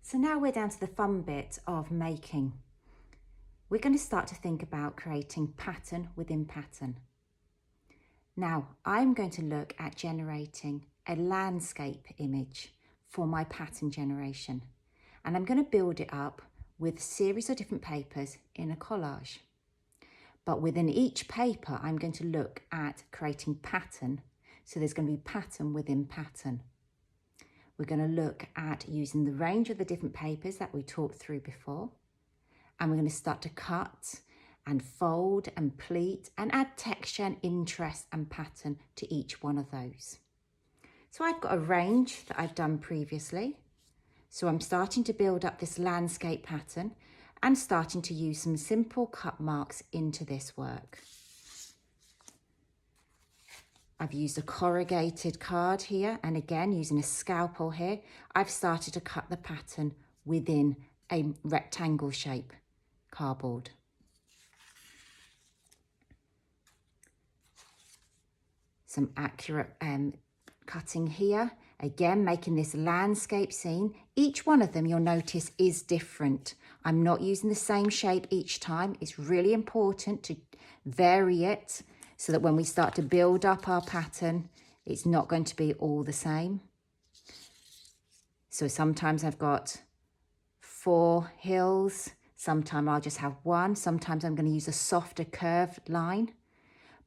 So now we're down to the fun bit of making. We're going to start to think about creating pattern within pattern. Now I'm going to look at generating a landscape image for my pattern generation, and I'm going to build it up with a series of different papers in a collage. But within each paper I'm going to look at creating pattern, so there's going to be pattern within pattern. We're going to look at using the range of the different papers that we talked through before, and we're going to start to cut and fold and pleat and add texture and interest and pattern to each one of those. So I've got a range that I've done previously. So I'm starting to build up this landscape pattern and starting to use some simple cut marks into this work. I've used a corrugated card here, and again using a scalpel here, I've started to cut the pattern within a rectangle shape cardboard. Some accurate cutting here, again making this landscape scene. Each one of them you'll notice is different. I'm not using the same shape each time. It's really important to vary it, so that when we start to build up our pattern, it's not going to be all the same. So sometimes I've got 4 hills, sometimes I'll just have 1, sometimes I'm going to use a softer curved line.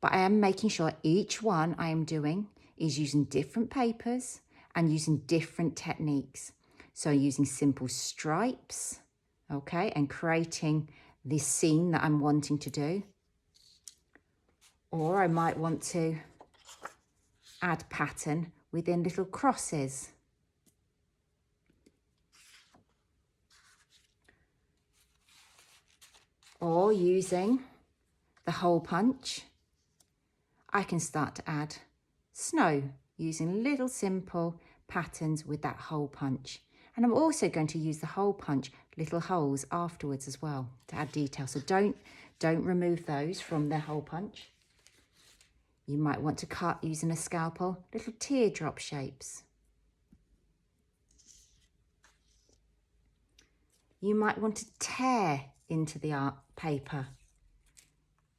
But I am making sure each one I am doing is using different papers and using different techniques. So using simple stripes, okay, and creating this scene that I'm wanting to do. Or I might want to add pattern within little crosses. Or using the hole punch, I can start to add snow using little simple patterns with that hole punch. And I'm also going to use the hole punch little holes afterwards as well to add detail. So don't remove those from the hole punch. You might want to cut using a scalpel, little teardrop shapes. You might want to tear into the art paper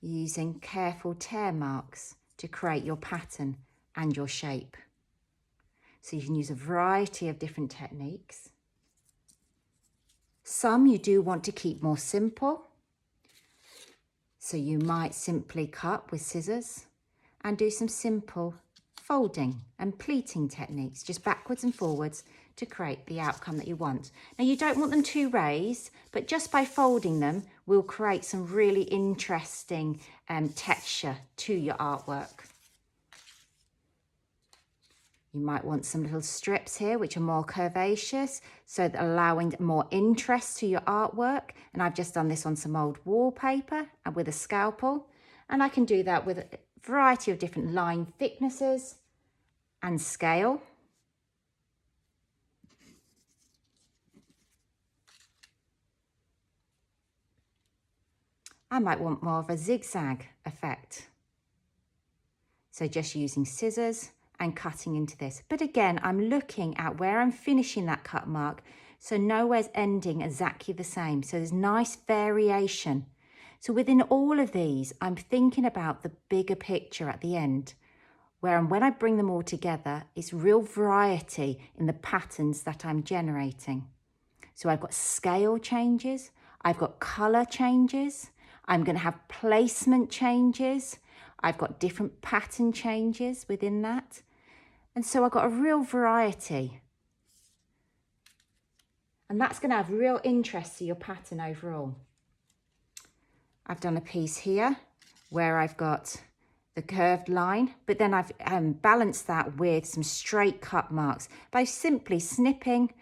using careful tear marks to create your pattern and your shape. So you can use a variety of different techniques. Some you do want to keep more simple. So you might simply cut with scissors and do some simple folding and pleating techniques, just backwards and forwards, to create the outcome that you want. Now you don't want them too raised, but just by folding them, we'll create some really interesting texture to your artwork. You might want some little strips here, which are more curvaceous, so that allowing more interest to your artwork. And I've just done this on some old wallpaper and with a scalpel. And I can do that with a variety of different line thicknesses and scale. I might want more of a zigzag effect. So just using scissors and cutting into this. But again, I'm looking at where I'm finishing that cut mark, so nowhere's ending exactly the same. So there's nice variation. So within all of these, I'm thinking about the bigger picture at the end, where when I bring them all together, it's real variety in the patterns that I'm generating. So I've got scale changes, I've got colour changes, I'm going to have placement changes, I've got different pattern changes within that. And so I've got a real variety. And that's going to have real interest to your pattern overall. I've done a piece here where I've got the curved line, but then I've balanced that with some straight cut marks by simply snipping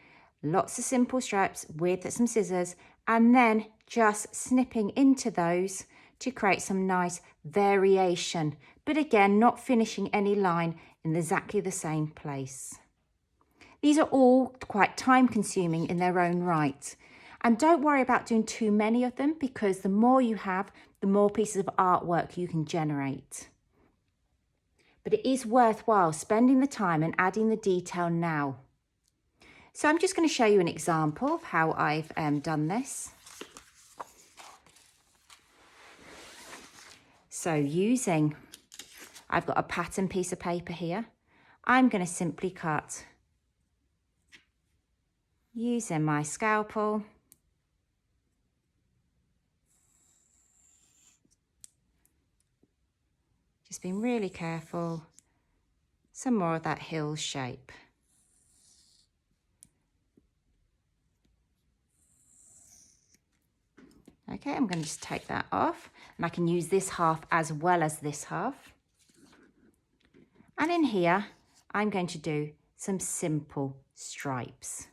lots of simple stripes with some scissors and then just snipping into those to create some nice variation, but again, not finishing any line in exactly the same place. These are all quite time consuming in their own right. And don't worry about doing too many of them, because the more you have, the more pieces of artwork you can generate. But it is worthwhile spending the time and adding the detail now. So I'm just going to show you an example of how I've done this. So I've got a pattern piece of paper here. I'm going to simply cut using my scalpel. Just being really careful. Some more of that hill shape. Okay, I'm going to just take that off, and I can use this half as well as this half. And in here, I'm going to do some simple stripes.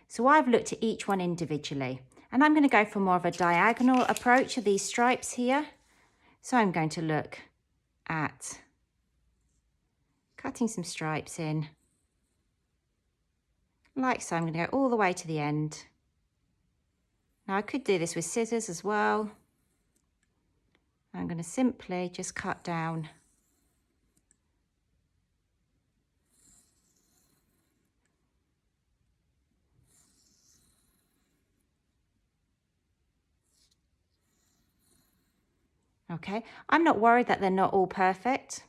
So I've looked at each one individually, and I'm going to go for more of a diagonal approach of these stripes here. So I'm going to look at cutting some stripes in, like so. I'm going to go all the way to the end. Now I could do this with scissors as well. I'm going to simply just cut down . Okay, I'm not worried that they're not all perfect.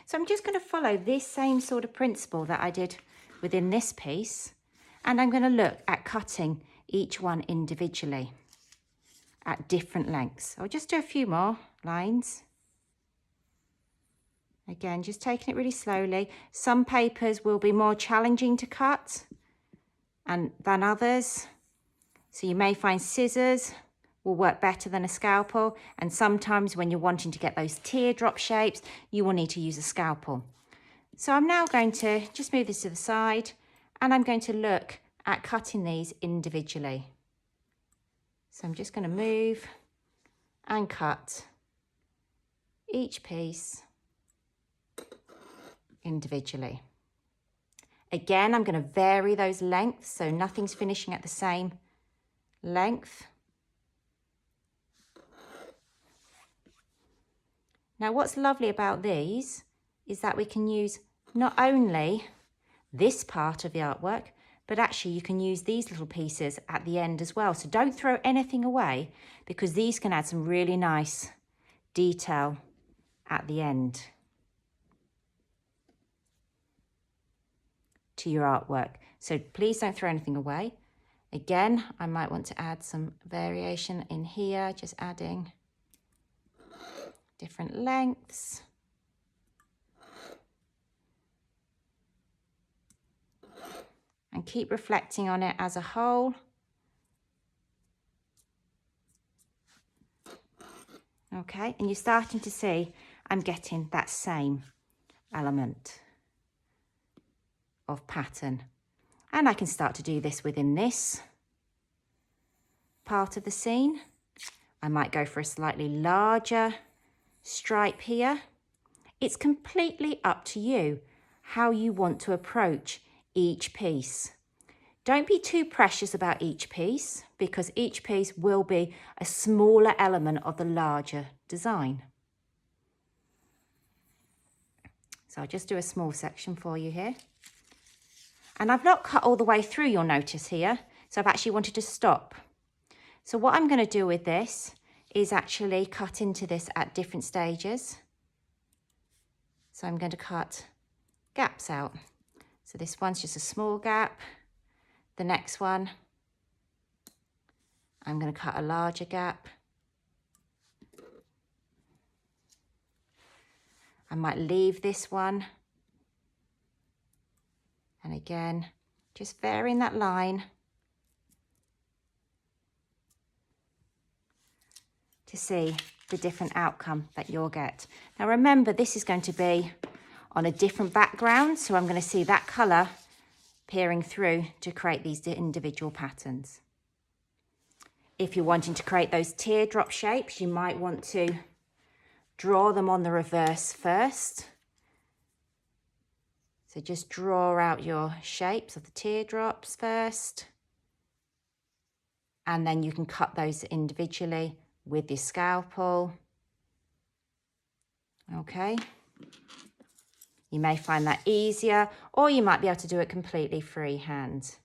So I'm just going to follow this same sort of principle that I did within this piece. And I'm going to look at cutting each one individually at different lengths. I'll just do a few more lines. Again, just taking it really slowly. Some papers will be more challenging to cut than others. So you may find scissors will work better than a scalpel, and sometimes when you're wanting to get those teardrop shapes, you will need to use a scalpel. So I'm now going to just move this to the side, and I'm going to look at cutting these individually. So I'm just going to move and cut each piece individually. Again, I'm going to vary those lengths, so nothing's finishing at the same length. Now, what's lovely about these is that we can use not only this part of the artwork, but actually you can use these little pieces at the end as well. So don't throw anything away, because these can add some really nice detail at the end to your artwork. So please don't throw anything away. Again, I might want to add some variation in here, just adding different lengths. And keep reflecting on it as a whole. Okay, and you're starting to see I'm getting that same element of pattern. And I can start to do this within this part of the scene. I might go for a slightly larger stripe here. It's completely up to you how you want to approach each piece. Don't be too precious about each piece, because each piece will be a smaller element of the larger design. So I'll just do a small section for you here. And I've not cut all the way through, you'll notice here, so I've actually wanted to stop. So what I'm going to do with this is actually cut into this at different stages. So I'm going to cut gaps out. So this one's just a small gap. The next one, I'm going to cut a larger gap. I might leave this one. And again, just varying that line to see the different outcome that you'll get. Now remember, this is going to be on a different background, so I'm going to see that colour peering through to create these individual patterns. If you're wanting to create those teardrop shapes, you might want to draw them on the reverse first. So just draw out your shapes of the teardrops first. And then you can cut those individually with your scalpel. Okay. You may find that easier, or you might be able to do it completely freehand.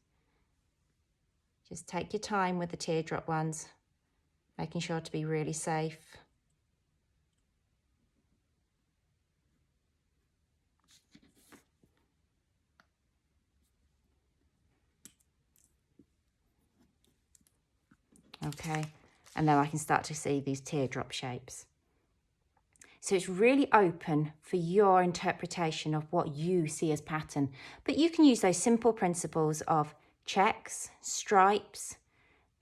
Just take your time with the teardrop ones, making sure to be really safe. Okay, and now I can start to see these teardrop shapes. So it's really open for your interpretation of what you see as pattern. But you can use those simple principles of checks, stripes.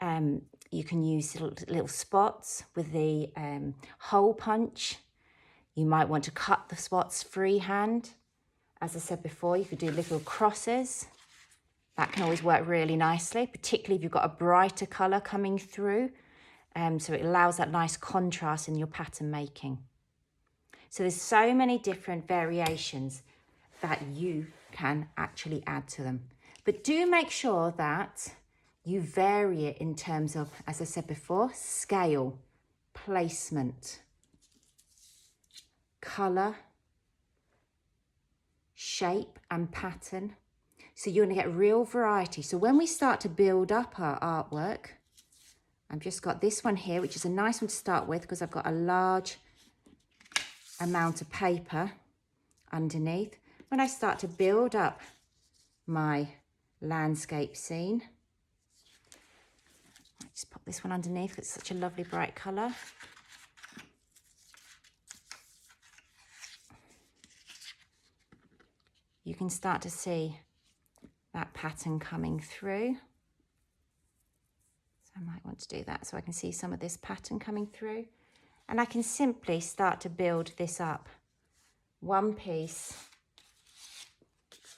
You can use little spots with the hole punch. You might want to cut the spots freehand. As I said before, you could do little crosses. That can always work really nicely, particularly if you've got a brighter colour coming through. So it allows that nice contrast in your pattern making. So there's so many different variations that you can actually add to them. But do make sure that you vary it in terms of, as I said before, scale, placement, colour, shape and pattern. So you're going to get real variety. So when we start to build up our artwork, I've just got this one here, which is a nice one to start with because I've got a large amount of paper underneath. When I start to build up my landscape scene, I just pop this one underneath. It's such a lovely bright colour. You can start to see that pattern coming through. So I might want to do that so I can see some of this pattern coming through. And I can simply start to build this up, one piece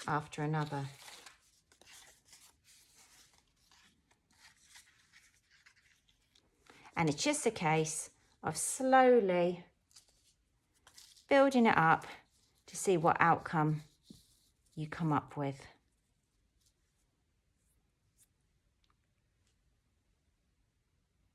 after another. And it's just a case of slowly building it up to see what outcome you come up with.